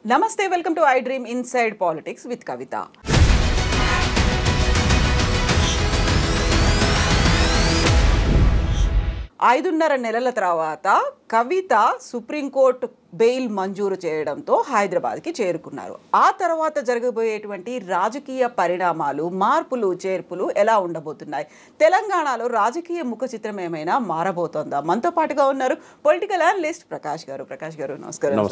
Namaste, welcome to iDream Inside Politics with Kavita. 5.5 నెలల తర్వాత కవిత supreme court bail మంజూరు చేయడంతో హైదరాబాద్కి చేరుకున్నారు. ఆ తర్వాత జరగబోయేటువంటి రాజకీయ పరిణామాలు, మార్పులు చేర్పులు ఎలా ఉండబోతున్నాయి? తెలంగాణలో రాజకీయ ముఖ చిత్రం ఏమైనా మారబోతోందా? మనతో పాటుగా ఉన్నారు పొలిటికల్ అనలిస్ట్ ప్రకాష్ గారు. ప్రకాష్ గారు నమస్కారం.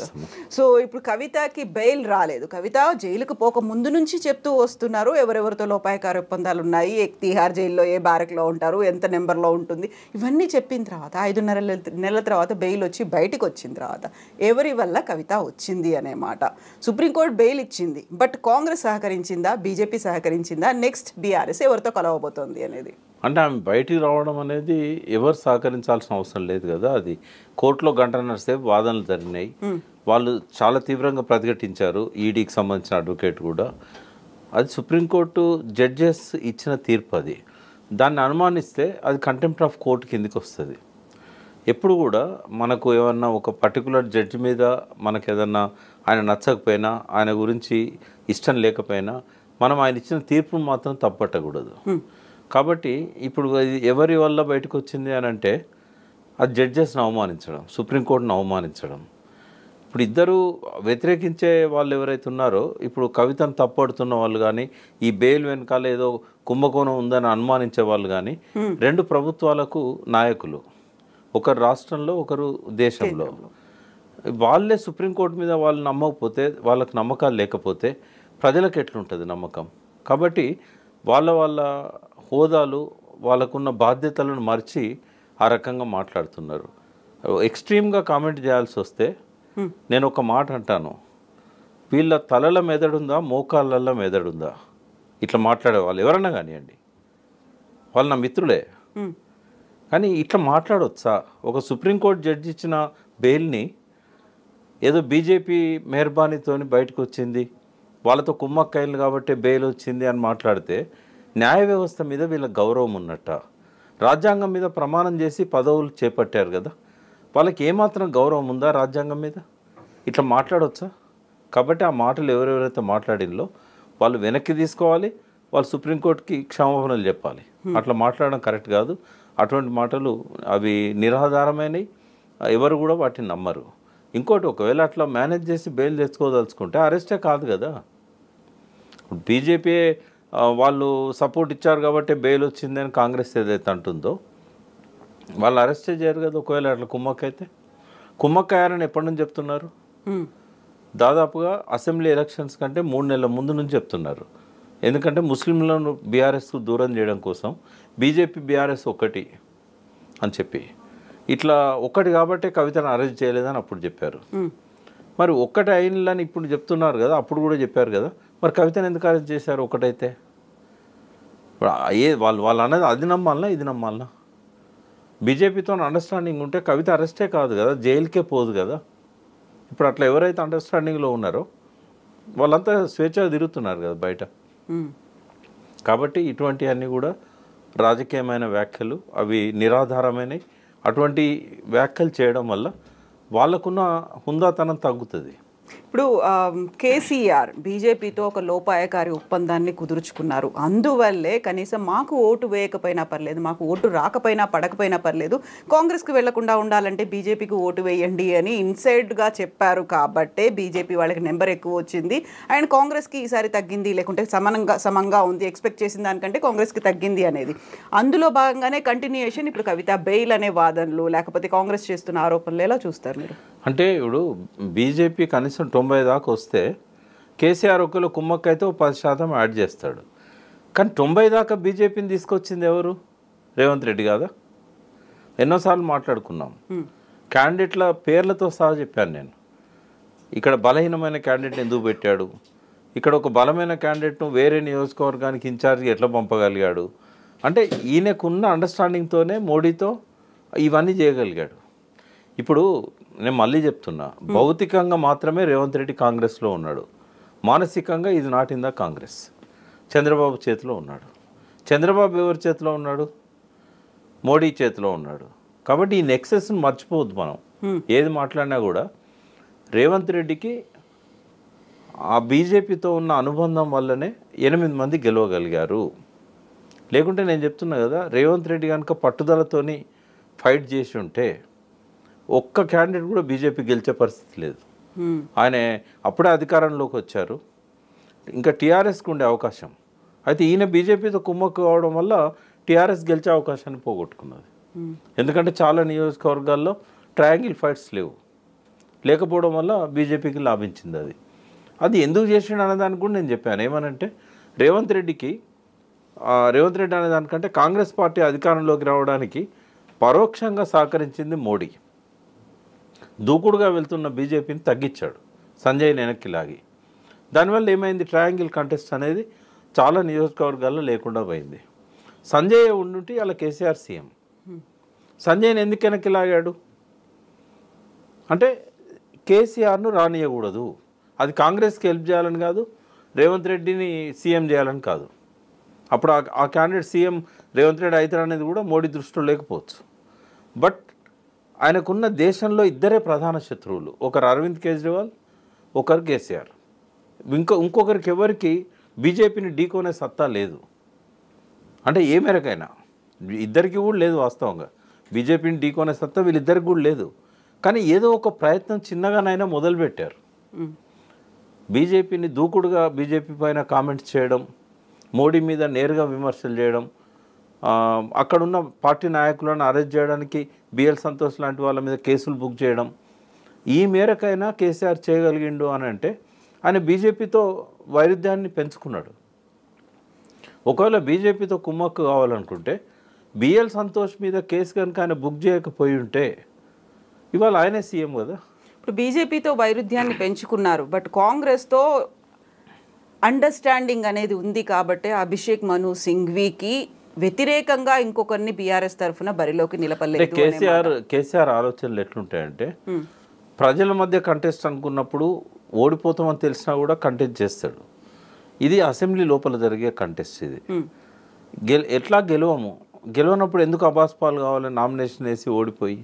సో ఇప్పుడు కవితకి బెయిల్ రాలేదు. కవిత జైలుకు పోక ముందు నుంచి చెప్తూ వస్తున్నారు ఎవరెవరితో లోపాయకార ఒప్పందాలు ఉన్నాయి, తిహార్ జైల్లో ఏ బ్యారక్లో ఉంటారు, ఎంత నెంబర్లో ఉంటుంది, ఇవన్నీ చెప్పిన తర్వాత 5.5 నెలల తర్వాత బెయిల్ వచ్చి బయటికి వచ్చిన తర్వాత ఎవరి వల్ల కవిత వచ్చింది అనే మాట. సుప్రీంకోర్టు బెయిల్ ఇచ్చింది, బట్ కాంగ్రెస్ సహకరించిందా, బీజేపీ సహకరించిందా, నెక్స్ట్ బీఆర్ఎస్ ఎవరితో కలవబోతోంది అనేది? అంటే ఆమె బయటికి రావడం అనేది ఎవరు సహకరించాల్సిన అవసరం లేదు కదా. అది కోర్టులో గంటన్నర సేపు వాదనలు జరిగినాయి. వాళ్ళు చాలా తీవ్రంగా ప్రతిఘటించారు, ఈడీకి సంబంధించిన అడ్వకేట్ కూడా. అది సుప్రీంకోర్టు జడ్జెస్ ఇచ్చిన తీర్పు. అది దాన్ని అనుమానిస్తే అది కంటెంప్ట్ ఆఫ్ కోర్టు కిందికి వస్తుంది. ఎప్పుడు కూడా మనకు ఏమన్నా ఒక పర్టికులర్ జడ్జి మీద మనకు ఏదన్నా ఆయన నచ్చకపోయినా, ఆయన గురించి ఇష్టం లేకపోయినా మనం ఆయన ఇచ్చిన తీర్పును మాత్రం తప్పట్టకూడదు. కాబట్టి ఇప్పుడు ఎవరి వల్ల బయటకు వచ్చింది అని అంటే అది జడ్జెస్ని అవమానించడం, సుప్రీంకోర్టును అవమానించడం. ఇప్పుడు ఇద్దరు వ్యతిరేకించే వాళ్ళు ఎవరైతే ఉన్నారో, ఇప్పుడు కవితను తప్పడుతున్న వాళ్ళు కానీ, ఈ బెయిల్ వెనకాల ఏదో కుంభకోణం ఉందని అనుమానించే వాళ్ళు కానీ, రెండు ప్రభుత్వాలకు నాయకులు, ఒకరు రాష్ట్రంలో ఒకరు దేశంలో. వాళ్ళే సుప్రీంకోర్టు మీద వాళ్ళు నమ్మకపోతే, వాళ్ళకి నమ్మకాలు లేకపోతే ప్రజలకు ఎట్లుంటుంది నమ్మకం? కాబట్టి వాళ్ళ హోదాలు, వాళ్ళకున్న బాధ్యతలను మర్చి ఆ రకంగా మాట్లాడుతున్నారు. ఎక్స్ట్రీమ్గా కామెంట్ చేయాల్సి వస్తే నేను ఒక మాట అంటాను, వీళ్ళ తలల మెదడుందా, మోకాళ్ళల్లో మెదడుందా? ఇట్లా మాట్లాడే వాళ్ళు ఎవరన్నా కానివ్వండి, వాళ్ళు నా మిత్రులే, కానీ ఇట్లా మాట్లాడవచ్చా? ఒక సుప్రీంకోర్టు జడ్జి ఇచ్చిన బెయిల్ని ఏదో బీజేపీ మెహర్బానీతో బయటకు వచ్చింది, వాళ్ళతో కుమ్మక్కైలు కాబట్టి బెయిల్ వచ్చింది అని మాట్లాడితే న్యాయ వ్యవస్థ మీద వీళ్ళ గౌరవం ఉన్నట్ట? రాజ్యాంగం మీద ప్రమాణం చేసి పదవులు చేపట్టారు కదా, వాళ్ళకి ఏమాత్రం గౌరవం ఉందా రాజ్యాంగం మీద? ఇట్లా మాట్లాడవచ్చా? కాబట్టి ఆ మాటలు ఎవరెవరైతే మాట్లాడినలో వాళ్ళు వెనక్కి తీసుకోవాలి, వాళ్ళు సుప్రీంకోర్టుకి క్షమాపణలు చెప్పాలి. అట్లా మాట్లాడడం కరెక్ట్ కాదు. అటువంటి మాటలు అవి నిరాధారమైనవి, ఎవరు కూడా వాటిని నమ్మరు. ఇంకోటి, ఒకవేళ అట్లా మేనేజ్ చేసి బెయిల్ తెచ్చుకోదలుచుకుంటే అరెస్టే కాదు కదా. బీజేపీ వాళ్ళు సపోర్ట్ ఇచ్చారు కాబట్టి బెయిల్ వచ్చిందని కాంగ్రెస్ ఏదైతే అంటుందో వాళ్ళు అరెస్టే చేయరు కదా. ఒకవేళ అట్లా కుమ్మక్కైతే, కుమ్మక్కయ్యారని ఎప్పటి నుంచి చెప్తున్నారు? దాదాపుగా అసెంబ్లీ ఎలక్షన్స్ కంటే 3 నెలల ముందు నుంచి చెప్తున్నారు. ఎందుకంటే ముస్లింలను బీఆర్ఎస్కు దూరం చేయడం కోసం బీజేపీ బీఆర్ఎస్ ఒకటి అని చెప్పి, ఇట్లా ఒక్కటి కాబట్టి కవితను అరెస్ట్ చేయలేదని అప్పుడు చెప్పారు. మరి ఒక్కటి అయినని ఇప్పుడు చెప్తున్నారు కదా, అప్పుడు కూడా చెప్పారు కదా. మరి కవితను ఎందుకు అరెస్ట్ చేశారు? ఒకటైతే వాళ్ళు అన్నది అది నమ్మాలనా, ఇది నమ్మాలనా? బీజేపీతో అండర్స్టాండింగ్ ఉంటే కవిత అరెస్టే కాదు కదా, జైలుకే పోదు కదా. ఇప్పుడు అట్లా ఎవరైతే అండర్స్టాండింగ్లో ఉన్నారో వాళ్ళంతా స్వేచ్ఛగా తిరుగుతున్నారు కదా బయట. కాబట్టి ఇటువంటివన్నీ కూడా రాజకీయమైన వ్యాఖ్యలు, అవి నిరాధారమైనవి. అటువంటి వ్యాఖ్యలు చేయడం వల్ల వాళ్ళకున్న హుందాతనం తగ్గుతుంది. ఇప్పుడు కేసీఆర్ బీజేపీతో ఒక లోపాయకారి ఒప్పందాన్ని కుదుర్చుకున్నారు. అందువల్లే కనీసం మాకు ఓటు వేయకపోయినా పర్లేదు, మాకు ఓటు రాకపోయినా పడకపోయినా పర్లేదు, కాంగ్రెస్కి వెళ్లకుండా ఉండాలంటే బీజేపీకి ఓటు వేయండి అని ఇన్సైడ్గా చెప్పారు. కాబట్టే బీజేపీ వాళ్ళకి నెంబర్ ఎక్కువ వచ్చింది అండ్ కాంగ్రెస్కి ఈసారి తగ్గింది, లేకుంటే సమంగా ఉంది, ఎక్స్పెక్ట్ చేసిన దానికంటే కాంగ్రెస్కి తగ్గింది అనేది. అందులో భాగంగానే కంటిన్యూయేషన్ ఇప్పుడు కవిత బెయిల్ అనే వాదనలు, లేకపోతే కాంగ్రెస్ చేస్తున్న ఆరోపణలు ఎలా చూస్తారు మీరు? అంటే ఇప్పుడు బీజేపీ కనీసం 90 దాకా వస్తే కేసీఆర్ ఒకవేళ కుమ్మక్కైతే 10% యాడ్ చేస్తాడు. కానీ 90 దాకా బీజేపీని తీసుకొచ్చింది ఎవరు? రేవంత్ రెడ్డి కాదా? ఎన్నోసార్లు మాట్లాడుకున్నాం. క్యాండిడేట్ల పేర్లతో సహా చెప్పాను నేను. ఇక్కడ బలహీనమైన క్యాండిడేట్ని ఎందుకు పెట్టాడు, ఇక్కడ ఒక బలమైన క్యాండిడేట్ను వేరే నియోజకవర్గానికి ఇన్ఛార్జ్కి ఎట్లా పంపగలిగాడు అంటే ఈయనకున్న అండర్స్టాండింగ్తోనే మోడీతో ఇవన్నీ చేయగలిగాడు. ఇప్పుడు నేను మళ్ళీ చెప్తున్నా, భౌతికంగా మాత్రమే రేవంత్ రెడ్డి కాంగ్రెస్లో ఉన్నాడు, మానసికంగా ఇది not in the Congress. Chandrababu చేతిలో ఉన్నాడు. చంద్రబాబు ఎవరి చేతిలో ఉన్నాడు? మోడీ చేతిలో ఉన్నాడు. కాబట్టి ఈ నెక్సెస్ని మర్చిపోవద్దు మనం. ఏది మాట్లాడినా కూడా రేవంత్ రెడ్డికి ఆ బీజేపీతో ఉన్న అనుబంధం వల్లనే 8 మంది గెలవగలిగారు. లేకుంటే నేను చెప్తున్నా కదా, రేవంత్ రెడ్డి కనుక పట్టుదలతోని ఫైట్ చేసి ఉంటే ఒక్క క్యాండిడేట్ కూడా బీజేపీ గెలిచే పరిస్థితి లేదు. ఆయన అప్పుడే అధికారంలోకి వచ్చారు, ఇంకా టీఆర్ఎస్కి ఉండే అవకాశం. అయితే ఈయన బీజేపీతో కుమ్మక్కు కావడం వల్ల టీఆర్ఎస్ గెలిచే అవకాశాన్ని పోగొట్టుకున్నది. ఎందుకంటే చాలా నియోజకవర్గాల్లో ట్రయాంగిల్ ఫైట్స్ లేకపోవడం వల్ల బీజేపీకి లాభించింది. అది ఎందుకు చేసిండు అనేదానికి కూడా నేను చెప్పాను. ఏమనంటే రేవంత్ రెడ్డి అనేదానికంటే కాంగ్రెస్ పార్టీ అధికారంలోకి రావడానికి పరోక్షంగా సహకరించింది మోడీ. దూకుడుగా వెళ్తున్న బీజేపీని తగ్గించాడు సంజయ్ని వెనక్కి లాగి. దానివల్ల ఏమైంది, ట్రయాంగిల్ కంటెస్ట్ అనేది చాలా నియోజకవర్గాల్లో లేకుండా పోయింది. సంజయ్ ఉండుంటే అలా కేసీఆర్ సీఎం. సంజయ్ని ఎందుకు వెనక్కి లాగాడు అంటే కేసీఆర్ను రానియకూడదు, అది కాంగ్రెస్కి హెల్ప్ చేయాలని కాదు, రేవంత్ రెడ్డిని సీఎం చేయాలని కాదు. అప్పుడు ఆ క్యాండిడేట్ సీఎం రేవంత్ రెడ్డి అవుతారు అనేది కూడా మోడీ దృష్టిలో లేకపోవచ్చు. బట్ ఆయనకున్న దేశంలో ఇద్దరే ప్రధాన శత్రువులు, ఒకరు అరవింద్ కేజ్రీవాల్, ఒకరు కేసీఆర్. ఇంకొకరికి ఎవరికి బీజేపీని ఢీకొనే సత్తా లేదు. అంటే ఏ మేరకైనా ఇద్దరికి కూడా లేదు. వాస్తవంగా బీజేపీని ఢీకొనే సత్తా వీళ్ళిద్దరికి కూడా లేదు. కానీ ఏదో ఒక ప్రయత్నం చిన్నగానైనా మొదలుపెట్టారు. బీజేపీని దూకుడుగా బీజేపీ పైన కామెంట్స్ చేయడం, మోడీ మీద నేరుగా విమర్శలు చేయడం, అక్కడున్న పార్టీ నాయకులను అరెస్ట్ చేయడానికి బిఎల్ సంతోష్ లాంటి వాళ్ళ మీద కేసులు బుక్ చేయడం, ఈ మేరకైనా కేసీఆర్ చేయగలిగిండు అని అంటే ఆయన బీజేపీతో వైరుధ్యాన్ని పెంచుకున్నాడు. ఒకవేళ బీజేపీతో కుమ్మక్కు కావాలనుకుంటే బిఎల్ సంతోష్ మీద కేసు కనుక ఆయన బుక్ చేయకపోయి ఉంటే ఇవాళ ఆయనే సీఎం కదా. ఇప్పుడు బీజేపీతో వైరుధ్యాన్ని పెంచుకున్నారు, బట్ కాంగ్రెస్తో అండర్స్టాండింగ్ అనేది ఉంది కాబట్టి అభిషేక్ మను సింఘ్వీకి వ్యతిరేకంగా ఇంకొకరిని బీఆర్ఎస్ తరఫున బరిలోకి నిలపలేదు. కేసీఆర్ ఆలోచనలు ఎట్లుంటాయంటే ప్రజల మధ్య కంటెస్ట్ అనుకున్నప్పుడు ఓడిపోతామని తెలిసినా కూడా కంటెస్ట్ చేస్తాడు. ఇది అసెంబ్లీ లోపల జరిగే కంటెస్ట్. ఇది ఎట్లా గెలవనప్పుడు ఎందుకు అబాస్పాలు కావాలని నామినేషన్ వేసి ఓడిపోయి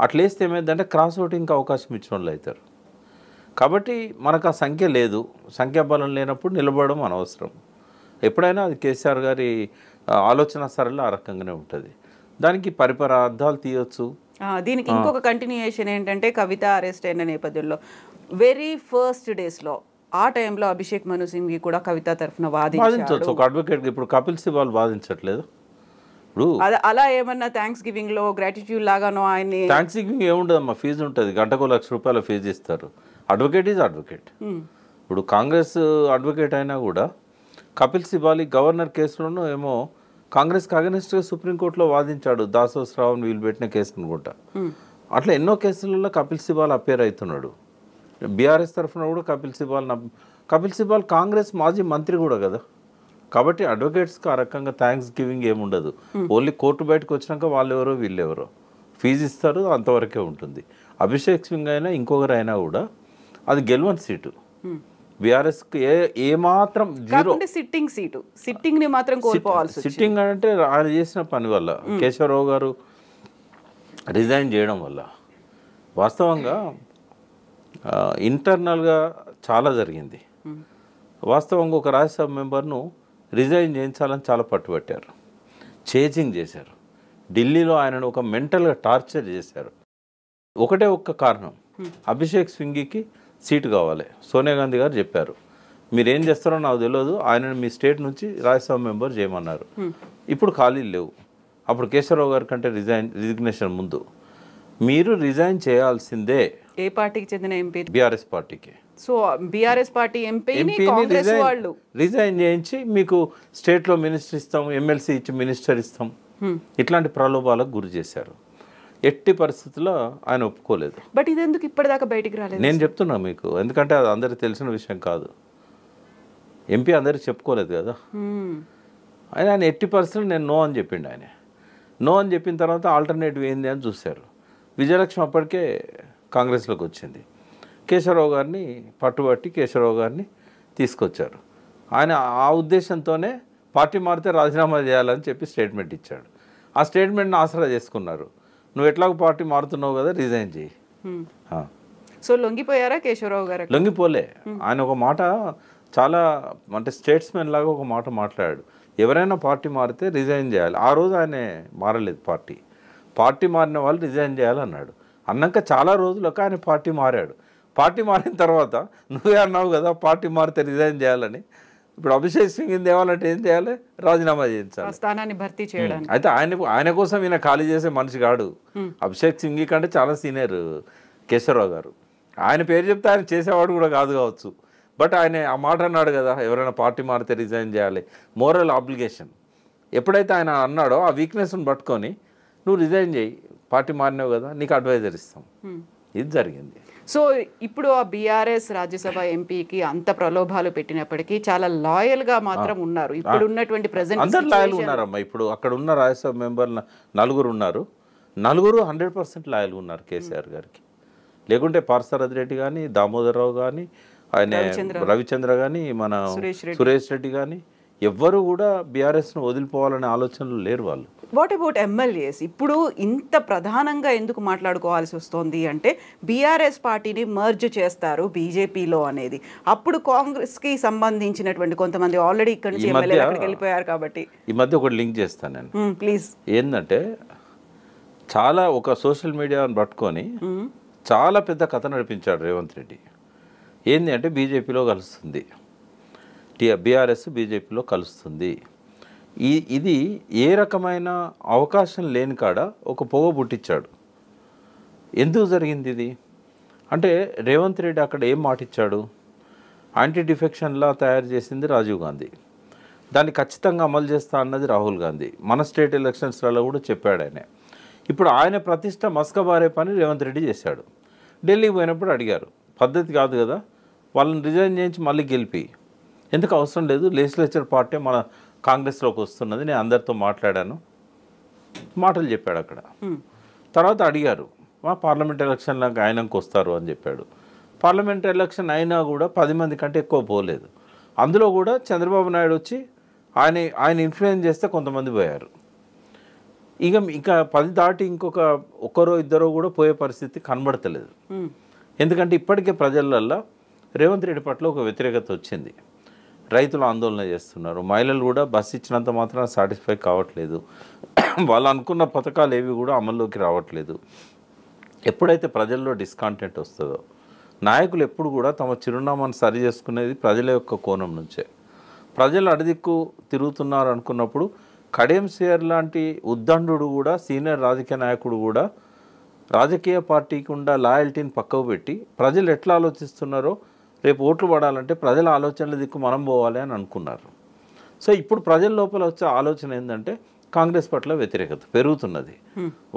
అట్లా వేస్తే ఏమైందంటే క్రాస్ ఓటింగ్కి అవకాశం ఇచ్చిన వాళ్ళు అవుతారు. కాబట్టి మనకు ఆ సంఖ్య లేదు, సంఖ్యాబలం లేనప్పుడు నిలబడడం అనవసరం. ఎప్పుడైనా అది కేసీఆర్ గారి ఆలోచన సరళి ఆ రకంగానే ఉంటుంది. దానికి పరిపర అర్థాలు తీయొచ్చు. దీనికి ఇంకొక కంటిన్యూయేషన్ ఏంటంటే కవిత అరెస్ట్ అయిన నేపథ్యంలో వెరీ ఫస్ట్ డేస్లో ఆ టైంలో అభిషేక్ మను సింఘ్వి కూడా కవిత తరఫున వాదించవచ్చు. ఒక అడ్వకేట్ ఇప్పుడు కపిల్ సిబాల్ వాదించట్లేదు. ఇప్పుడు అలా ఏమన్నా థ్యాంక్స్ గివింగ్ లో గ్రాటిట్యూడ్ లాగానో ఆయన్ని థ్యాంక్స్ గివింగ్ ఏముండదమ్మా, ఫీజు ఉంటుంది, గంటకు ₹1,00,000 ఫీజు ఇస్తారు. Advocate is advocate. ఇప్పుడు కాంగ్రెస్ అడ్వకేట్ అయినా కూడా కపిల్ సిబాల్ గవర్నర్ కేసులోనూ ఏమో కాంగ్రెస్కి అగెనిస్ట్గా సుప్రీంకోర్టులో వాదించాడు, దాసోస్రావుని వీళ్ళు పెట్టిన కేసు అనుకుంటా. అట్లా ఎన్నో కేసులలో కపిల్ సిబాల్ అపేర్ అవుతున్నాడు. బీఆర్ఎస్ తరఫున కూడా కపిల్ సిబాల్ కాంగ్రెస్ మాజీ మంత్రి కూడా కదా. కాబట్టి అడ్వకేట్స్కి ఆ రకంగా థ్యాంక్స్ గివింగ్ ఏముండదు. ఓన్లీ కోర్టు బయటకు వచ్చినాక వాళ్ళెవరో వీళ్ళెవరో ఫీజు ఇస్తారు, అంతవరకే ఉంటుంది. అభిషేక్ సింగ్ అయినా ఇంకొకరైనా కూడా అది గెలవని సీటు. బీఆర్ఎస్కి ఏమాత్రం జీరో సిట్టింగ్ సీటు, సిట్టింగ్ని మాత్రం కోల్పోవాల్సి. సిట్టింగ్ అంటే ఆయన చేసిన పని వల్ల, కేశవరావు గారు రిజైన్ చేయడం వల్ల. వాస్తవంగా ఇంటర్నల్గా చాలా జరిగింది. వాస్తవంగా ఒక రాజ్యసభ మెంబర్ను రిజైన్ చేయించాలని చాలా పట్టుబట్టారు, చేజింగ్ చేశారు. ఢిల్లీలో ఆయనను ఒక మెంటల్గా టార్చర్ చేశారు. ఒకటే ఒక్క కారణం, అభిషేక్ సింఘ్వికి సీటు కావాలి. సోనియా గాంధీ గారు చెప్పారు, మీరేం చేస్తారో నాకు తెలియదు, ఆయనను మీ స్టేట్ నుంచి రాజ్యసభ మెంబర్ చేయమన్నారు. ఇప్పుడు ఖాళీలు లేవు. అప్పుడు కేశవరావు గారి కంటే రిజిగ్నేషన్ ముందు మీరు రిజైన్ చేయాల్సిందే. ఏ పార్టీకి చెందిన ఎంపీ? బీఆర్ఎస్ పార్టీకి. సో బీఆర్ఎస్ పార్టీ ఎంపీని కాంగ్రెస్ వాళ్ళు రిజైన్ చేయించి మీకు స్టేట్లో మినిస్టర్ ఇస్తాం, ఎమ్మెల్సీ ఇచ్చి మినిస్టర్ ఇస్తాం, ఇట్లాంటి ప్రలోభాలకు గురి చేశారు. ఎట్టి పరిస్థితుల్లో ఆయన ఒప్పుకోలేదు. బట్ ఇది ఎందుకు ఇప్పటిదాకా బయటికి రాలేదు? నేను చెప్తున్నా మీకు, ఎందుకంటే అది అందరికి తెలిసిన విషయం కాదు. ఎంపీ అందరికి చెప్పుకోలేదు కదా. ఆయన ఎట్టి పరిస్థితులు నేను నో అని చెప్పిండు. ఆయన నో అని చెప్పిన తర్వాత ఆల్టర్నేటివ్ ఏంది అని చూశారు. విజయలక్ష్మి అప్పటికే కాంగ్రెస్లోకి వచ్చింది. కేశవరావు గారిని పట్టుబట్టి కేశవరావు గారిని తీసుకొచ్చారు. ఆయన ఆ ఉద్దేశంతోనే పార్టీ మారితే రాజీనామా చేయాలని చెప్పి స్టేట్మెంట్ ఇచ్చాడు. ఆ స్టేట్మెంట్ని ఆసరా చేసుకున్నారు. నువ్వు ఎట్లాగో పార్టీ మారుతున్నావు కదా, రిజైన్ చేయి. సో లొంగిపోయారా కేశవరావు గారు? లొంగిపోలే. ఆయన ఒక మాట చాలా అంటే స్టేట్స్మెన్ లాగా ఒక మాట మాట్లాడాడు. ఎవరైనా పార్టీ మారితే రిజైన్ చేయాలి. ఆ రోజు ఆయన మారలేదు. పార్టీ మారిన వాళ్ళు రిజైన్ చేయాలన్నాడు. అన్నాక చాలా రోజులకు ఆయన పార్టీ మారాడు. పార్టీ మారిన తర్వాత నువ్వే అన్నావు కదా పార్టీ మారితే రిజైన్ చేయాలని. ఇప్పుడు అభిషేక్ సింగ్ తేవాలంటే ఏం చేయాలి? రాజీనామా చేయించాలి, స్థానాన్ని భర్తీ చేయడానికి. అయితే ఆయన కోసం ఈయన ఖాళీ చేసే మనిషి కాడు. అభిషేక్ సింగ్ కంటే చాలా సీనియర్ కేశవరావు గారు. ఆయన పేరు చెప్తే ఆయన చేసేవాడు కూడా కాదు కావచ్చు. బట్ ఆయన ఆ మాట అన్నాడు కదా, ఎవరైనా పార్టీ మారితే రిజైన్ చేయాలి, మోరల్ ఆబ్లిగేషన్. ఎప్పుడైతే ఆయన అన్నాడో ఆ వీక్నెస్ని పట్టుకొని నువ్వు రిజైన్ చేయి, పార్టీ మారినావు కదా, నీకు అడ్వైజర్ ఇస్తాం. ఇది జరిగింది. సో ఇప్పుడు ఆ బీఆర్ఎస్ రాజ్యసభ ఎంపీకి అంత ప్రలోభాలు పెట్టినప్పటికీ చాలా లాయల్ గా మాత్రం ఉన్నారు. ఇప్పుడు ఉన్నటువంటి ప్రెజెంట్ అందరు లాయల్ ఉన్నారమ్మా. ఇప్పుడు అక్కడ ఉన్న రాజ్యసభ మెంబర్లు 4 ఉన్నారు. 100% లాయల్ ఉన్నారు కేసీఆర్ గారికి. లేకుంటే పార్సారథి రెడ్డి కానీ, దామోదరరావు కానీ, ఆయన రవిచంద్ర కానీ, మన సురేష్ రెడ్డి కానీ ఎవ్వరు కూడా బీఆర్ఎస్ను వదిలిపోవాలనే ఆలోచనలు లేరు వాళ్ళు. What about MLAs? ఇప్పుడు ఇంత ప్రధానంగా ఎందుకు మాట్లాడుకోవాల్సి వస్తుంది అంటే బీఆర్ఎస్ పార్టీని మర్జ్ చేస్తారు బీజేపీలో అనేది. అప్పుడు కాంగ్రెస్కి సంబంధించినటువంటి కొంతమంది ఆల్రెడీ ఇక్కడ నుంచి ఎమ్మెల్యేలు అక్కడికి వెళ్ళిపోయారు కాబట్టి. ఈ మధ్య ఒకటి లింక్ చేస్తాను నేను, ప్లీజ్. ఏంటంటే చాలా ఒక సోషల్ మీడియాని పట్టుకొని చాలా పెద్ద కథ నడిపించాడు రేవంత్ రెడ్డి. ఏంది అంటే బీజేపీలో కలుస్తుంది, బీఆర్ఎస్ బీజేపీలో కలుస్తుంది. ఇది ఏ రకమైన అవకాశం లేని కాడ ఒక పొగ పుట్టించాడు. ఎందుకు జరిగింది ఇది అంటే రేవంత్ రెడ్డి అక్కడ ఏం మాటిచ్చాడు? యాంటీ డిఫెక్షన్ లా తయారు చేసింది రాజీవ్ గాంధీ, దాన్ని ఖచ్చితంగా అమలు చేస్తా అన్నది రాహుల్ గాంధీ. మన స్టేట్ ఎలక్షన్స్లలో కూడా చెప్పాడు ఆయన. ఇప్పుడు ఆయన ప్రతిష్ట మస్కబారే పని రేవంత్ రెడ్డి చేశాడు. ఢిల్లీకి పోయినప్పుడు అడిగారు, పద్ధతి కాదు కదా వాళ్ళని రిజైన్ చేయించి మళ్ళీ గెలిపి, ఎందుకు అవసరం లేదు, లెజిస్లేచర్ పార్టీ మన కాంగ్రెస్లోకి వస్తున్నది, నేను అందరితో మాట్లాడాను, మాటలు చెప్పాడు అక్కడ. తర్వాత అడిగారు మా పార్లమెంట్ ఎలక్షన్లకు ఆయనకు వస్తారు అని చెప్పాడు. పార్లమెంట్ ఎలక్షన్ అయినా కూడా 10 మంది కంటే ఎక్కువ పోలేదు. అందులో కూడా చంద్రబాబు నాయుడు వచ్చి ఆయన ఇన్ఫ్లుయెన్స్ చేస్తే కొంతమంది పోయారు. ఇంకా 10 దాటి ఒక్కరో ఇద్దరో కూడా పోయే పరిస్థితి కనబడతలేదు. ఎందుకంటే ఇప్పటికే ప్రజలల్లో రేవంత్ రెడ్డి పట్ల ఒక వ్యతిరేకత వచ్చింది. రైతులు ఆందోళన చేస్తున్నారు, మహిళలు కూడా బస్సు ఇచ్చినంత మాత్రం సాటిస్ఫై కావట్లేదు, వాళ్ళు అనుకున్న పథకాలు ఏవి కూడా అమల్లోకి రావట్లేదు. ఎప్పుడైతే ప్రజల్లో డిస్కాంటెంట్ వస్తుందో, నాయకులు ఎప్పుడు కూడా తమ చిరునామాను సరి చేసుకునేది ప్రజల యొక్క కోణం నుంచే. ప్రజలు అడిదిక్కు తిరుగుతున్నారు అనుకున్నప్పుడు కడియం శ్రీహరి లాంటి ఉద్దండు కూడా, సీనియర్ రాజకీయ నాయకుడు కూడా రాజకీయ పార్టీకి ఉన్న లాయల్టీని పక్కకు పెట్టి ప్రజలు ఎట్లా ఆలోచిస్తున్నారో రేపు ఓట్లు పడాలంటే ప్రజల ఆలోచనల దిక్కు మనం పోవాలి అని అనుకున్నారు. సో ఇప్పుడు ప్రజల లోపల వచ్చే ఆలోచన ఏంటంటే కాంగ్రెస్ పట్ల వ్యతిరేకత పెరుగుతున్నది.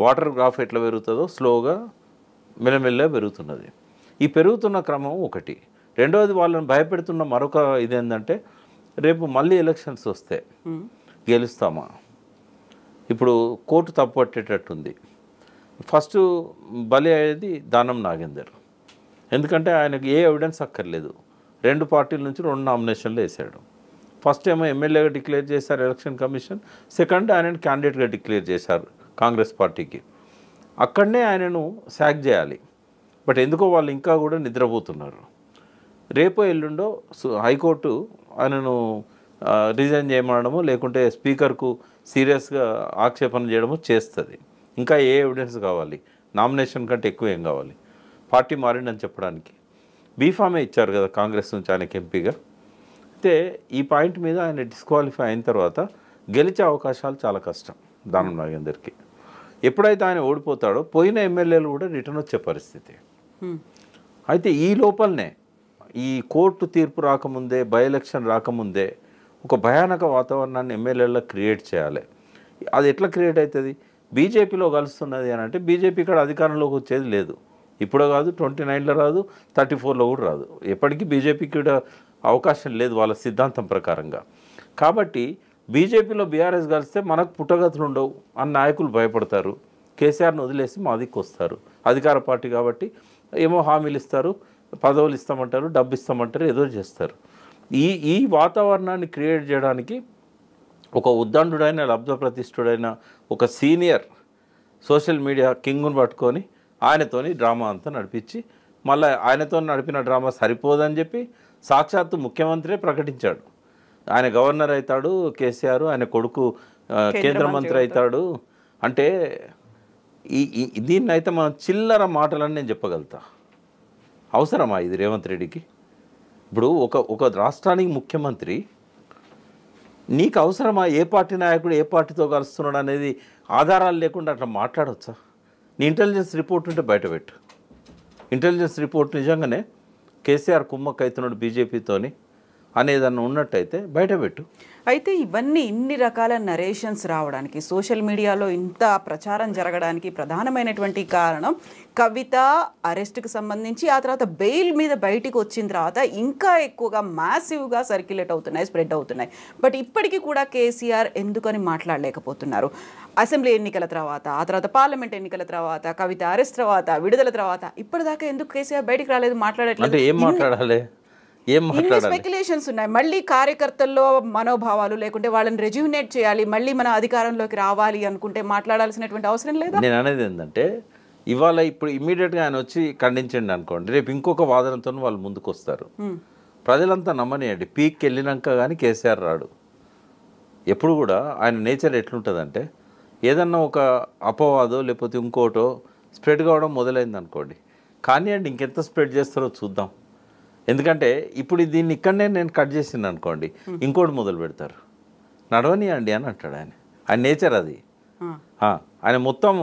వాటర్ గ్రాఫ్ ఎట్లా పెరుగుతుందో స్లోగా మెల్లమెల్లగా పెరుగుతున్నది. ఈ పెరుగుతున్న క్రమం ఒకటి. రెండవది వాళ్ళని భయపెడుతున్న మరొక ఇదేంటంటే రేపు మళ్ళీ ఎలక్షన్స్ వస్తే గెలుస్తామా, ఇప్పుడు కోర్టు తప్పు పట్టేటట్టుంది. ఫస్ట్ బలి అయ్యేది దానం నాగేందర్, ఎందుకంటే ఆయనకు ఏ ఎవిడెన్స్ అక్కర్లేదు. 2 పార్టీల నుంచి 2 నామినేషన్లు వేశాడు. ఫస్ట్ ఏమో ఎమ్మెల్యేగా డిక్లేర్ చేశారు ఎలక్షన్ కమిషన్, సెకండ్ ఆయనను క్యాండిడేట్గా డిక్లేర్ చేశారు కాంగ్రెస్ పార్టీకి. అక్కడనే ఆయనను శాక్ చేయాలి. బట్ ఎందుకో వాళ్ళు ఇంకా కూడా నిద్రపోతున్నారు. రేపో ఎల్లుండో హైకోర్టు ఆయనను రిజైన్ చేయమనడమో లేకుంటే స్పీకర్కు సీరియస్గా ఆక్షేపణ చేయడమో చేస్తుంది. ఇంకా ఏ ఎవిడెన్స్ కావాలి? నామినేషన్ కంటే ఎక్కువ ఏం కావాలి? పార్టీ మారిందని చెప్పడానికి బీఫామే ఇచ్చారు కదా కాంగ్రెస్ నుంచి ఆయనకి ఎంపీగా. అయితే ఈ పాయింట్ మీద ఆయన డిస్క్వాలిఫై అయిన తర్వాత గెలిచే అవకాశాలు చాలా కష్టం దానం నాగేందర్కి. ఎప్పుడైతే ఆయన ఓడిపోతాడో పోయిన ఎమ్మెల్యేలు కూడా రిటర్న్ వచ్చే పరిస్థితి. అయితే ఈ లోపలనే ఈ కోర్టు తీర్పు రాకముందే, బై ఎలక్షన్ రాకముందే ఒక భయానక వాతావరణాన్ని ఎమ్మెల్యేలో క్రియేట్ చేయాలి. అది ఎట్లా క్రియేట్ అవుతుంది? బీజేపీలో కలుస్తున్నది అని అంటే బీజేపీ ఇక్కడ అధికారంలోకి వచ్చేది లేదు. ఇప్పుడు కాదు, 29లో రాదు, 34లో కూడా రాదు. ఎప్పటికీ బీజేపీకి కూడా అవకాశం లేదు వాళ్ళ సిద్ధాంతం ప్రకారంగా. కాబట్టి బీజేపీలో బీఆర్ఎస్ కలిస్తే మనకు పుట్టగతులు ఉండవు అని నాయకులు భయపడతారు. కేసీఆర్ని వదిలేసి మా దిక్కు వస్తారు. అధికార పార్టీ కాబట్టి ఏమో హామీలు ఇస్తారు, పదవులు ఇస్తామంటారు, డబ్బు ఇస్తామంటారు, ఏదో చేస్తారు. ఈ వాతావరణాన్ని క్రియేట్ చేయడానికి ఒక ఉద్దండుడైన లబ్ధప్రతిష్ఠుడైన ఒక సీనియర్ సోషల్ మీడియా కింగ్ను పట్టుకొని ఆయనతోని డ్రామా అంతా నడిపించి మళ్ళీ ఆయనతో నడిపిన డ్రామా సరిపోదని చెప్పి సాక్షాత్తు ముఖ్యమంత్రే ప్రకటించాడు. ఆయన గవర్నర్ అవుతాడు కేసీఆర్, ఆయన కొడుకు కేంద్ర మంత్రి అవుతాడు. అంటే దీన్ని అయితే మనం చిల్లర మాటలని నేను చెప్పగలుగుతా. అవసరమా ఇది రేవంత్ రెడ్డికి? ఇప్పుడు ఒక రాష్ట్రానికి ముఖ్యమంత్రి, నీకు అవసరమా? ఏ పార్టీ నాయకుడు ఏ పార్టీతో కలుస్తున్నాడు అనేది ఆధారాలు లేకుండా అట్లా మాట్లాడవచ్చా? నీ ఇంటెలిజెన్స్ రిపోర్ట్ ఉంటే బయటపెట్టు. ఇంటెలిజెన్స్ రిపోర్ట్ నిజంగానే కేసీఆర్ కుమ్మక్క అవుతున్నాడు బీజేపీతోని అనేదన్నా ఉన్నట్టయితే బయటపెట్టు. అయితే ఇవన్నీ ఇన్ని రకాల నరేషన్స్ రావడానికి, సోషల్ మీడియాలో ఇంత ప్రచారం జరగడానికి ప్రధానమైనటువంటి కారణం కవిత అరెస్ట్కి సంబంధించి, ఆ తర్వాత బెయిల్ మీద బయటికి వచ్చిన తర్వాత ఇంకా ఎక్కువగా మ్యాసివ్గా సర్క్యులేట్ అవుతున్నాయి, స్ప్రెడ్ అవుతున్నాయి. బట్ ఇప్పటికీ కూడా కేసీఆర్ ఎందుకని మాట్లాడలేకపోతున్నారు? అసెంబ్లీ ఎన్నికల తర్వాత, ఆ తర్వాత పార్లమెంట్ ఎన్నికల తర్వాత, కవిత అరెస్ట్ తర్వాత, విడుదల తర్వాత ఇప్పటిదాకా ఎందుకు కేసీఆర్ బయటికి రాలేదు, మాట్లాడట్లేదు? ఏం మాట్లాడాలి? ఇన్ని స్పెక్యులేషన్స్ ఉన్నాయి. మళ్ళీ కార్యకర్తల్లో మనోభావాలు లేకుంటే వాళ్ళని రెజ్యూనేట్ చేయాలి, మళ్ళీ మన అధికారంలోకి రావాలి అనుకుంటే మాట్లాడాల్సినటువంటి అవసరం లేదా? నేను అనేది ఏంటంటే, ఇవాళ ఇప్పుడు ఇమ్మీడియట్గా ఆయన వచ్చి ఖండించండి అనుకోండి, రేపు ఇంకొక వాదనతో వాళ్ళు ముందుకు వస్తారు. ప్రజలంతా నమ్మనియండి, పీక్కి వెళ్ళినాక కానీ కేసీఆర్ రాడు. ఎప్పుడు కూడా ఆయన నేచర్ ఎట్లుంటుందంటే, ఏదన్నా ఒక అపవాదో లేకపోతే ఇంకోటో స్ప్రెడ్ కావడం మొదలైంది అనుకోండి, కానీ అండి ఇంకెంత స్ప్రెడ్ చేస్తారో చూద్దాం. ఎందుకంటే ఇప్పుడు దీన్ని ఇక్కడనే నేను కట్ చేసింది అనుకోండి, ఇంకోటి మొదలు పెడతారు, నడవనియండి అని అంటాడు ఆయన. ఆయన నేచర్ అది. ఆయన మొత్తం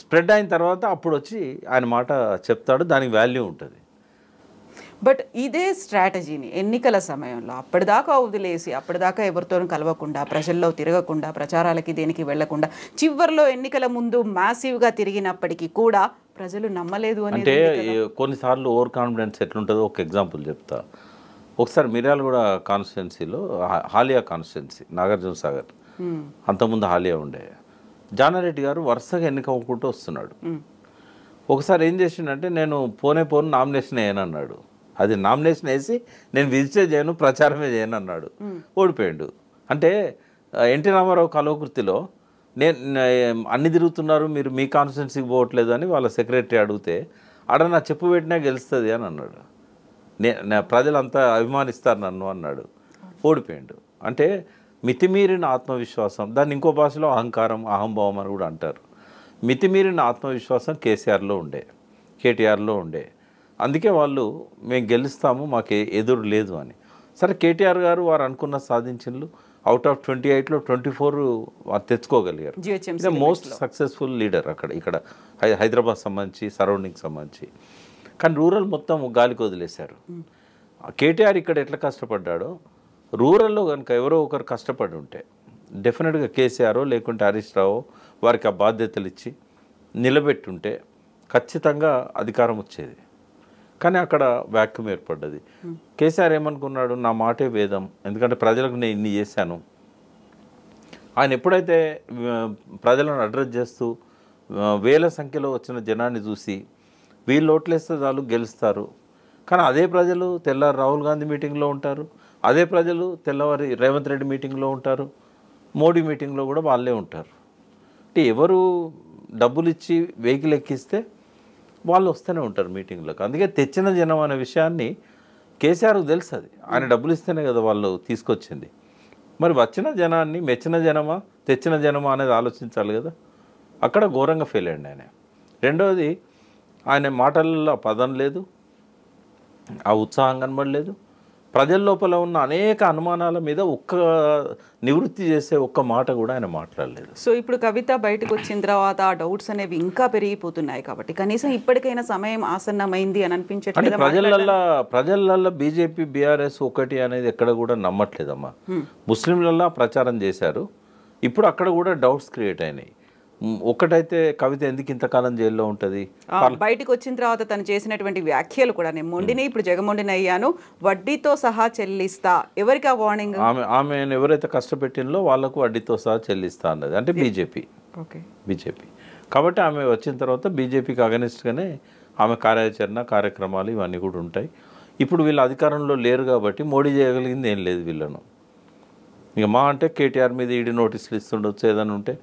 స్ప్రెడ్ అయిన తర్వాత అప్పుడు వచ్చి ఆయన మాట చెప్తాడు, దానికి వాల్యూ ఉంటుంది. బట్ ఇదే స్ట్రాటజీని ఎన్నికల సమయంలో అప్పటిదాకా వదిలేసి, అప్పటిదాకా ఎవరితో కలవకుండా, ప్రజల్లో తిరగకుండా, ప్రచారాలకి దేనికి వెళ్లకుండా, చివరిలో ఎన్నికల ముందు మ్యాసివ్గా తిరిగినప్పటికీ కూడా ప్రజలు నమ్మలేదు అని. అంటే కొన్నిసార్లు ఓవర్ కాన్ఫిడెన్స్ ఎట్లుంటుందో ఒక ఎగ్జాంపుల్ చెప్తా. ఒకసారి మిర్యాలగూడ కాన్స్టిట్యున్సీలో, హాలియా కాన్స్టిట్యున్సీ, నాగార్జున సాగర్, అంతకుముందు హాలియా ఉండే, జానారెడ్డి గారు వరుసగా ఎన్నికవ్వకుంటూ వస్తున్నాడు. ఒకసారి ఏం చేసిండంటే, నేను పోను నామినేషన్ వేయనన్నాడు. అది నామినేషన్ వేసి నేను విజిటే చేయను, ప్రచారమే చేయను అన్నాడు. ఓడిపోయాడు. అంటే ఎన్టీ రామారావు కల్వకుర్తిలో నేను అన్ని తిరుగుతున్నారు, మీరు మీ కాన్స్టిట్యున్సీకి పోవట్లేదు అని వాళ్ళ సెక్రటరీ అడిగితే, ఆడ నా చెప్పు పెట్టినా గెలుస్తుంది అని అన్నాడు. ప్రజలంతా అభిమానిస్తారు నన్ను అన్నాడు. ఓడిపోయాడు. అంటే మితిమీరిన ఆత్మవిశ్వాసం, దాన్ని ఇంకో భాషలో అహంకారం, అహంభావం అని కూడా అంటారు. మితిమీరిన ఆత్మవిశ్వాసం కేసీఆర్లో ఉండే, కేటీఆర్లో ఉండే. అందుకే వాళ్ళు మేము గెలుస్తాము, మాకు ఎదురు లేదు అని. సరే, కేటీఆర్ గారు వారు అనుకున్న సాధించిండ్రు. అవుట్ ఆఫ్ 28లో 24 వారు తెచ్చుకోగలిగారు. ఇదే మోస్ట్ సక్సెస్ఫుల్ లీడర్ ఇక్కడ హైదరాబాద్ సంబంధించి, సరౌండింగ్ సంబంధించి. కానీ రూరల్ మొత్తం గాలికి వదిలేశారు. కేటీఆర్ ఇక్కడ ఎట్లా కష్టపడ్డాడో, రూరల్లో కనుక ఎవరో ఒకరు కష్టపడి ఉంటే డెఫినెట్గా కేసీఆర్ లేకుంటే హరీష్ రావు వారికి ఆ బాధ్యతలు ఇచ్చి నిలబెట్టుంటే ఖచ్చితంగా అధికారం వచ్చేది. కానీ అక్కడ వ్యాక్యూమ్ ఏర్పడ్డది. కేసీఆర్ ఏమనుకున్నాడు, నా మాటే వేదం, ఎందుకంటే ప్రజలకు నేను ఇన్ని చేశాను. ఆయన ఎప్పుడైతే ప్రజలను అడ్రస్ చేస్తూ వేల సంఖ్యలో వచ్చిన జనాన్ని చూసి వీళ్ళు ఓట్లేస్తే చాలు గెలుస్తారు, కానీ అదే ప్రజలు తెల్లారి రాహుల్ గాంధీ మీటింగ్లో ఉంటారు, అదే ప్రజలు తెల్లవారి రేవంత్ రెడ్డి మీటింగ్లో ఉంటారు, మోడీ మీటింగ్లో కూడా వాళ్ళే ఉంటారు. అంటే ఎవరు డబ్బులు ఇచ్చి వెహికల్ ఎక్కిస్తే వాళ్ళు వస్తూనే ఉంటారు మీటింగ్లకు. అందుకే తెచ్చిన జనం అనే విషయాన్ని కేసీఆర్కు తెలుసు. అది ఆయన డబ్బులు ఇస్తేనే కదా వాళ్ళు తీసుకొచ్చింది. మరి వచ్చిన జనాన్ని మెచ్చిన జనమా తెచ్చిన జనమా అనేది ఆలోచించాలి కదా. అక్కడ ఘోరంగా ఫెయిల్ అయ్యండి ఆయన. రెండవది, ఆయన మాటలలో పదం లేదు, ఆ ఉత్సాహం కనబడలేదు. ప్రజల లోపల ఉన్న అనేక అనుమానాల మీద ఒక్క నివృత్తి చేసే ఒక్క మాట కూడా ఆయన మాట్లాడలేదు. సో ఇప్పుడు కవిత బయటకు వచ్చిన తర్వాత ఆ డౌట్స్ అనేవి ఇంకా పెరిగిపోతున్నాయి కాబట్టి కనీసం ఇప్పటికైనా సమయం ఆసన్నమైంది అని అనిపించట్లేదు. ప్రజలల్లో బీజేపీ బీఆర్ఎస్ ఒకటి అనేది ఎక్కడ కూడా నమ్మట్లేదమ్మా. ముస్లింలల్లో ప్రచారం చేశారు, ఇప్పుడు అక్కడ కూడా డౌట్స్ క్రియేట్ అయినాయి. ఒక్కటైతే కవిత ఎందుకు ఇంతకాలం జైల్లో ఉంటుంది? బయటకు వచ్చిన తర్వాత తను చేసినటువంటి వ్యాఖ్యలు కూడా, నేను మొండిని ఇప్పుడు జగమొండిని అయ్యాను, వడ్డీతో సహా చెల్లిస్తా, ఎవరికి ఆ వార్నింగ్? ఆమె ఎవరైతే కష్టపెట్టినలో వాళ్ళకు వడ్డీతో సహా చెల్లిస్తా అన్నది అంటే బీజేపీ. కాబట్టి ఆమె వచ్చిన తర్వాత బీజేపీకి అగనిస్ట్గానే ఆమె కార్యక్రమాలు ఇవన్నీ కూడా ఉంటాయి. ఇప్పుడు వీళ్ళు అధికారంలో లేరు కాబట్టి మోడీ చేయగలిగింది ఏం లేదు వీళ్ళను. ఇక మా అంటే కేటీఆర్ మీద ఈడీ నోటీసులు ఇస్తుండొచ్చు, ఏదైనా ఉంటే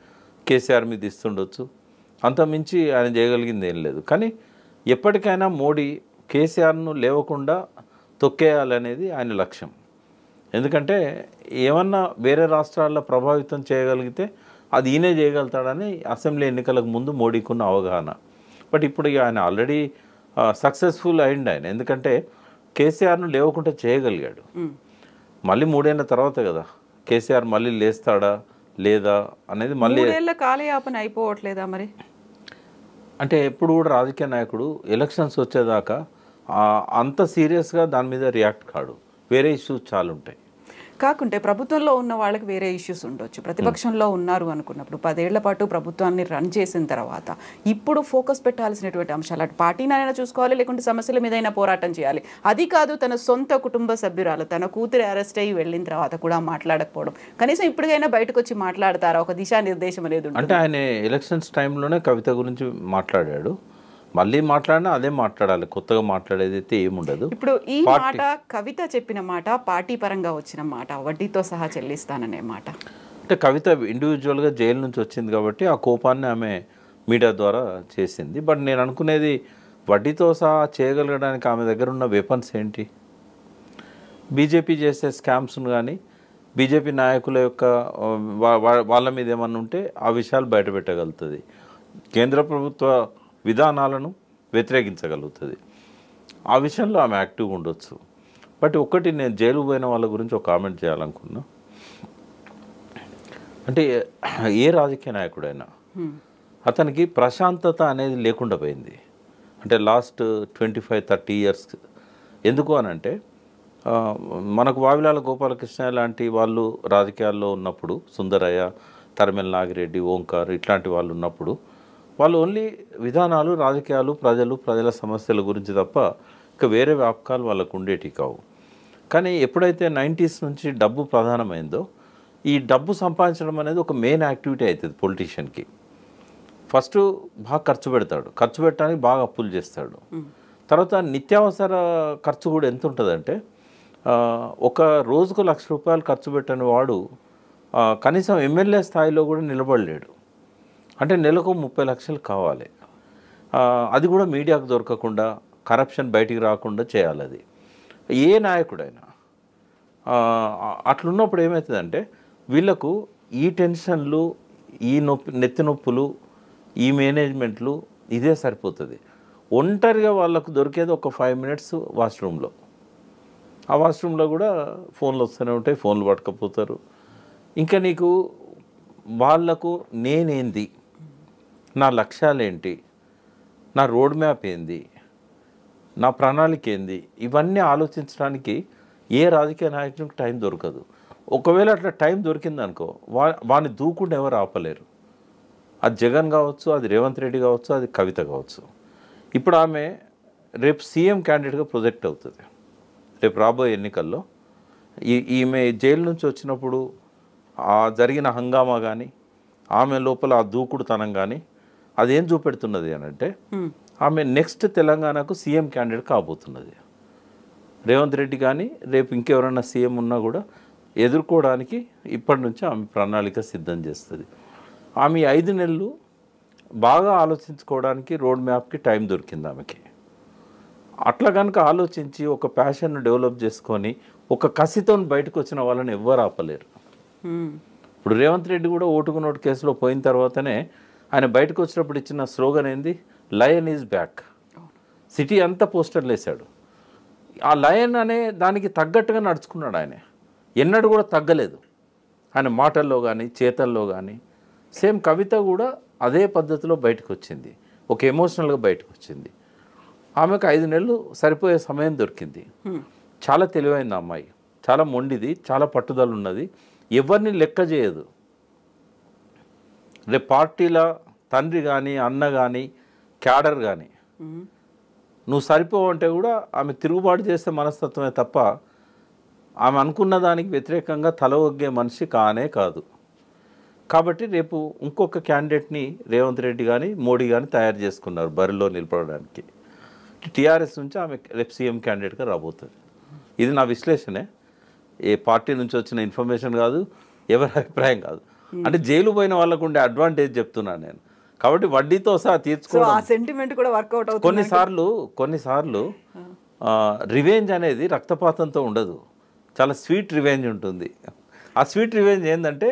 కేసీఆర్ మీద ఇస్తుండొచ్చు, అంత మించి ఆయన చేయగలిగింది ఏం లేదు. కానీ ఎప్పటికైనా మోడీ కేసీఆర్ను లేవకుండా తొక్కేయాలనేది ఆయన లక్ష్యం. ఎందుకంటే ఏమన్నా వేరే రాష్ట్రాల్లో ప్రభావితం చేయగలిగితే అది ఈయనే చేయగలుగుతాడని అసెంబ్లీ ఎన్నికలకు ముందు మోడీకి ఉన్న అవగాహన. బట్ ఇప్పుడు ఇక ఆయన ఆల్రెడీ సక్సెస్ఫుల్ అయింది ఆయన. ఎందుకంటే కేసీఆర్ను లేవకుండా చేయగలిగాడు. మళ్ళీ 3 ఏళ్ళ తర్వాత కదా కేసీఆర్ మళ్ళీ లేస్తాడా లేదా అనేది మళ్ళీ 3 ఏళ్ల కాలయాపన అయిపోవట్లేదా మరి? అంటే ఎప్పుడు కూడా రాజకీయ నాయకుడు ఎలక్షన్స్ వచ్చేదాకా అంత సీరియస్గా దాని మీద రియాక్ట్ కాడు. వేరే ఇష్యూస్ చాలా ఉంటాయి. కాకుంటే ప్రభుత్వంలో ఉన్న వాళ్ళకి వేరే ఇష్యూస్ ఉండొచ్చు. ప్రతిపక్షంలో ఉన్నారు అనుకున్నప్పుడు 10 ఏళ్ల పాటు ప్రభుత్వాన్ని రన్ చేసిన తర్వాత ఇప్పుడు ఫోకస్ పెట్టాల్సినటువంటి అంశాలు అటు పార్టీనైనా చూసుకోవాలి, లేకుంటే సమస్యల మీదైనా పోరాటం చేయాలి. అది కాదు తన సొంత కుటుంబ సభ్యురాలు తన కూతురు అరెస్ట్ అయ్యి వెళ్ళిన తర్వాత కూడా మాట్లాడకపోవడం, కనీసం ఇప్పటికైనా బయటకు వచ్చి మాట్లాడతారా? ఒక దిశానిర్దేశం అనేది అంటే ఆయన ఎలక్షన్స్ టైంలోనే కవిత గురించి మాట్లాడాడు. మళ్ళీ మాట్లాడినా అదే మాట్లాడాలి, కొత్తగా మాట్లాడేది అయితే ఏముండదు. ఇప్పుడు ఈ మాట కవిత చెప్పిన మాట, పార్టీ పరంగా వచ్చిన మాట, వడ్డీతో సహా చెల్లిస్తాననే మాట. అంటే కవిత ఇండివిజువల్గా జైలు నుంచి వచ్చింది కాబట్టి ఆ కోపాన్ని ఆమె మీడియా ద్వారా చేసింది. బట్ నేను అనుకునేది వడ్డీతో సహా చేయగలగడానికి ఆమె దగ్గర ఉన్న వెపన్స్ ఏంటి? బీజేపీ చేసే స్కామ్స్ను కానీ బీజేపీ నాయకుల యొక్క వాళ్ళ మీద ఏమన్నా ఉంటే ఆ విషయాలు బయటపెట్టగలుగుతుంది. కేంద్ర ప్రభుత్వ విధానాలను వ్యతిరేకించగలుగుతుంది. ఆ విషయంలో ఆమె యాక్టివ్గా ఉండొచ్చు. బట్ ఒకటి నేను జైలు పోయిన వాళ్ళ గురించి ఒక కామెంట్ చేయాలనుకున్నా. అంటే ఏ రాజకీయ నాయకుడైనా అతనికి ప్రశాంతత అనేది లేకుండా పోయింది. అంటే లాస్ట్ 25-30 ఇయర్స్. ఎందుకు అనంటే మనకు వావిలాల గోపాలకృష్ణ లాంటి వాళ్ళు రాజకీయాల్లో ఉన్నప్పుడు, సుందరయ్య, తరిమెల నాగిరెడ్డి, ఓంకార్ ఇట్లాంటి వాళ్ళు ఉన్నప్పుడు వాళ్ళు ఓన్లీ విధానాలు, రాజకీయాలు, ప్రజల సమస్యల గురించి తప్ప ఇక వేరే వ్యాపకాలు వాళ్ళకు ఉండేటివి కావు. కానీ ఎప్పుడైతే 90s నుంచి డబ్బు ప్రధానమైందో ఈ డబ్బు సంపాదించడం అనేది ఒక మెయిన్ యాక్టివిటీ అవుతుంది పొలిటీషియన్కి. ఫస్ట్ బాగా ఖర్చు పెడతాడు, ఖర్చు పెట్టడానికి బాగా అప్పులు చేస్తాడు. తర్వాత నిత్యావసర ఖర్చు కూడా ఎంత ఉంటుందంటే ఒక రోజుకు ₹1,00,000 ఖర్చు పెట్టని వాడు కనీసం ఎమ్మెల్యే స్థాయిలో కూడా నిలబడలేడు. అంటే నెలకు 30 లక్షలు కావాలి. అది కూడా మీడియాకు దొరకకుండా, కరప్షన్ బయటికి రాకుండా చేయాలి. అది ఏ నాయకుడైనా అట్లున్నప్పుడు ఏమవుతుందంటే వీళ్ళకు ఈ టెన్షన్లు, ఈ నెత్తి నొప్పులు, ఈ మేనేజ్మెంట్లు ఇదే సరిపోతుంది. ఒంటరిగా వాళ్ళకు దొరికేది ఒక 5 మినిట్స్ వాష్రూమ్లో. ఆ వాష్రూమ్లో కూడా ఫోన్లు వస్తూనే ఉంటాయి, ఫోన్లు పట్టుకపోతారు. ఇంకా నీకు వాళ్లకు నేనేంది, నా లక్ష్యాలేంటి, నా రోడ్ మ్యాప్ ఏంది, నా ప్రణాళిక ఏంది, ఇవన్నీ ఆలోచించడానికి ఏ రాజకీయ నాయకునికి టైం దొరకదు. ఒకవేళ అట్లా టైం దొరికిందనుకో వాడిని దూకుండా ఎవరు ఆపలేరు. అది జగన్ కావచ్చు, అది రేవంత్ రెడ్డి కావచ్చు, అది కవిత కావచ్చు. ఇప్పుడు ఆమె రేపు సీఎం క్యాండిడేట్గా ప్రొజెక్ట్ అవుతుంది. రేపు రాబోయే ఎన్నికల్లో ఈమె జైలు నుంచి వచ్చినప్పుడు ఆ జరిగిన హంగామా కానీ, ఆమె లోపల ఆ దూకుడుతనం కానీ అదేం చూపెడుతున్నది అని అంటే ఆమె నెక్స్ట్ తెలంగాణకు సీఎం క్యాండిడేట్ కాబోతున్నది. రేవంత్ రెడ్డి కానీ రేపు ఇంకెవరైనా సీఎం ఉన్నా కూడా ఎదుర్కోవడానికి ఇప్పటి నుంచి ఆమె ప్రణాళిక సిద్ధం చేస్తుంది. ఆమె 5 నెలలు బాగా ఆలోచించుకోవడానికి రోడ్ మ్యాప్కి టైం దొరికింది ఆమెకి. అట్లా కనుక ఆలోచించి ఒక ప్యాషన్ను డెవలప్ చేసుకొని ఒక కసితో బయటకు వచ్చిన వాళ్ళని ఎవ్వరు ఆపలేరు. ఇప్పుడు రేవంత్ రెడ్డి కూడా ఓటుకు నోటు కేసులో పోయిన తర్వాతనే ఆయన బయటకు వచ్చినప్పుడు ఇచ్చిన స్లోగన్ ఏంది, లయన్ ఈజ్ బ్యాక్. సిటీ అంతా పోస్టర్లు వేశాడు. ఆ లయన్ అనే దానికి తగ్గట్టుగా నడుచుకున్నాడు ఆయన. ఎన్నడూ కూడా తగ్గలేదు ఆయన మాటల్లో కానీ చేతల్లో కానీ. సేమ్ కవిత కూడా అదే పద్ధతిలో బయటకు వచ్చింది, ఒక ఎమోషనల్గా బయటకు వచ్చింది. ఆమెకు 5 నెలలు సరిపోయే సమయం దొరికింది. చాలా తెలివైంది అమ్మాయి, చాలా మొండిది, చాలా పట్టుదల ఉన్నది, ఎవరిని లెక్క చేయదు. రేపు పార్టీల తండ్రి కానీ, అన్న కానీ, క్యాడర్ కానీ నువ్వు సరిపోవంటే కూడా ఆమె తిరుగుబాటు చేసే మనస్తత్వమే తప్ప ఆమె అనుకున్న దానికి వ్యతిరేకంగా తల ఒగ్గే మనిషి కానే కాదు. కాబట్టి రేపు ఇంకొక క్యాండిడేట్ని రేవంత్ రెడ్డి కానీ మోడీ కానీ తయారు చేసుకున్నారు బరిలో నిలబడడానికి. టీఆర్ఎస్ నుంచి ఆమె రేపు సీఎం క్యాండిడేట్గా రాబోతుంది. ఇది నా విశ్లేషణే, ఏ పార్టీ నుంచి వచ్చిన ఇన్ఫర్మేషన్ కాదు, ఎవరి అభిప్రాయం కాదు. అంటే జైలు పోయిన వాళ్ళకు ఉండే అడ్వాంటేజ్ చెప్తున్నాను నేను. కాబట్టి వడ్డీతో సహా సో తీర్చుకోవడం. ఆ సెంటిమెంట్ కూడా వర్కౌట్ అవుతుంది. కొన్నిసార్లు రివెంజ్ అనేది రక్తపాతంతో ఉండదు, చాలా స్వీట్ రివెంజ్ ఉంటుంది. ఆ స్వీట్ రివెంజ్ ఏంటంటే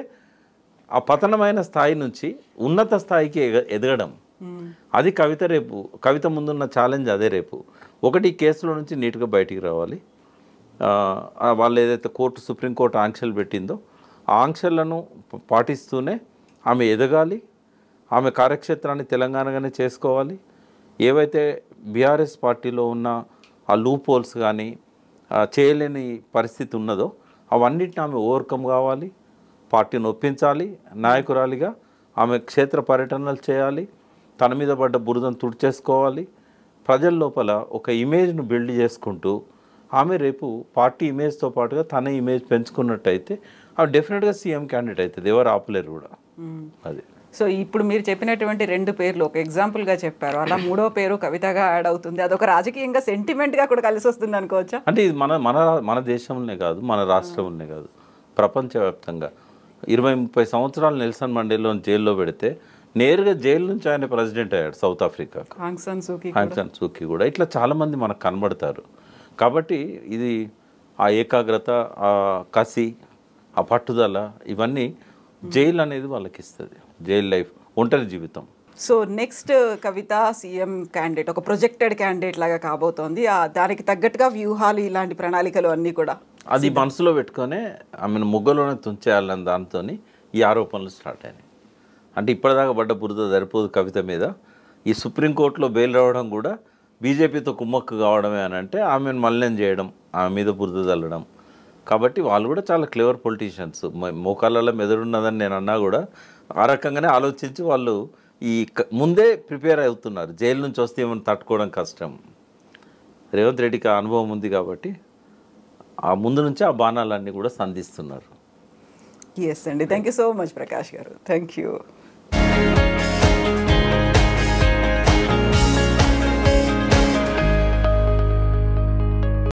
ఆ పతనమైన స్థాయి నుంచి ఉన్నత స్థాయికి ఎదగడం. అది కవిత ముందున్న ఛాలెంజ్ అదే. రేపు ఒకటి కేసులో నుంచి నీట్గా బయటికి రావాలి. వాళ్ళు ఏదైతే సుప్రీంకోర్టు ఆంక్షలు పెట్టిందో ఆ ఆంక్షలను పాటిస్తూనే ఆమె ఎదగాలి. ఆమె కార్యక్షేత్రాన్ని తెలంగాణగానే చేసుకోవాలి. ఏవైతే బీఆర్ఎస్ పార్టీలో ఉన్న ఆ లూప్ హోల్స్ కానీ చేయలేని పరిస్థితి ఉన్నదో అవన్నిటిని ఆమె ఓవర్కమ్ కావాలి. పార్టీని ఒప్పించాలి. నాయకురాలిగా ఆమె క్షేత్ర పర్యటనలు చేయాలి. తన మీద పడ్డ బురదను తుడిచేసుకోవాలి. ప్రజల లోపల ఒక ఇమేజ్ను బిల్డ్ చేసుకుంటూ ఆమె రేపు పార్టీ ఇమేజ్తో పాటుగా తన ఇమేజ్ పెంచుకున్నట్టయితే ఆమె డెఫినెట్గా సీఎం క్యాండిడేట్ అవుతుంది. ఎవరు ఆపలేరు కూడా. అది. సో ఇప్పుడు మీరు చెప్పినటువంటి 2 పేర్లు ఒక ఎగ్జాంపుల్గా చెప్పారు. అలా 3వ పేరు కవితగా యాడ్ అవుతుంది. అదొక రాజకీయంగా సెంటిమెంట్గా కూడా కలిసి వస్తుంది అనుకోవచ్చా? అంటే ఇది మన దేశంలోనే కాదు, మన రాష్ట్రంలోనే కాదు, ప్రపంచవ్యాప్తంగా 20-30 సంవత్సరాలు నెల్సన్ మండేలాను జైల్లో పెడితే నేరుగా జైలు నుంచి ఆయన ప్రెసిడెంట్ అయ్యాడు సౌత్ ఆఫ్రికా. ఆంగ్ సాన్ సూకీ కూడా. ఇట్లా చాలామంది మనకు కనబడతారు. కాబట్టి ఇది ఆ ఏకాగ్రత, ఆ కసి, ఆ పట్టుదల ఇవన్నీ జైలు అనేది వాళ్ళకి ఇస్తుంది. జైలు లైఫ్, ఒంటరి జీవితం. సో నెక్స్ట్ కవిత సీఎం క్యాండిడేట్, ఒక ప్రొజెక్టెడ్ క్యాండిడేట్ లాగా కాబోతోంది. దానికి తగ్గట్టుగా వ్యూహాలు, ఇలాంటి ప్రణాళికలు అన్నీ కూడా అది మనసులో పెట్టుకొని ఆమెను ముగ్గలోనే తుంచేయాలని దాంతో ఈ ఆరోపణలు స్టార్ట్ అయినాయి. అంటే ఇప్పటిదాకా పడ్డ బురద సరిపోదు కవిత మీద. ఈ సుప్రీంకోర్టులో బెయిల్ రావడం కూడా బీజేపీతో కుమ్మక్కు కావడమే అని అంటే ఆమెను మలినం చేయడం, ఆమె మీద బురద చల్లడం. కాబట్టి వాళ్ళు కూడా చాలా క్లేవర్ పొలిటీషియన్స్. మోకాళ్ళలో మెదడున్నదని నేను అన్నా కూడా ఆ రకంగానే ఆలోచించి వాళ్ళు ముందే ప్రిపేర్ అవుతున్నారు. జైలు నుంచి వస్తే ఏమైనా తట్టుకోవడం కష్టం. రేవంత్ రెడ్డికి ఆ అనుభవం ఉంది కాబట్టి ఆ ముందు నుంచి ఆ బాణాలన్నీ కూడా సంధిస్తున్నారు. ఎస్ అండి. Thank you so much Prakash గారు. Thank you.